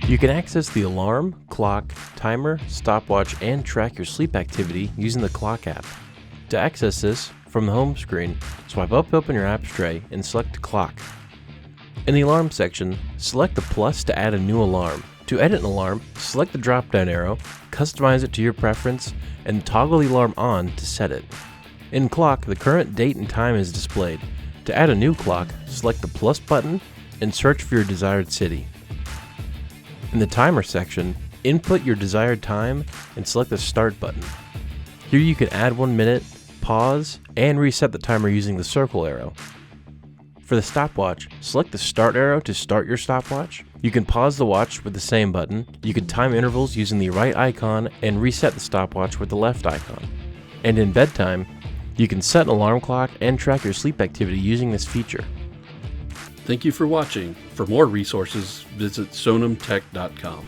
You can access the alarm, clock, timer, stopwatch, and track your sleep activity using the Clock app. To access this, from the home screen, swipe up to open your apps tray and select Clock. In the alarm section, select the plus to add a new alarm. To edit an alarm, select the drop-down arrow, customize it to your preference, and toggle the alarm on to set it. In Clock, the current date and time is displayed. To add a new clock, select the plus button and search for your desired city. In the timer section, input your desired time and select the start button. Here you can add 1 minute, pause, and reset the timer using the circle arrow. For the stopwatch, select the start arrow to start your stopwatch. You can pause the watch with the same button. You can time intervals using the right icon and reset the stopwatch with the left icon. And in bedtime, you can set an alarm clock and track your sleep activity using this feature. Thank you for watching. For more resources, visit sonimtech.com.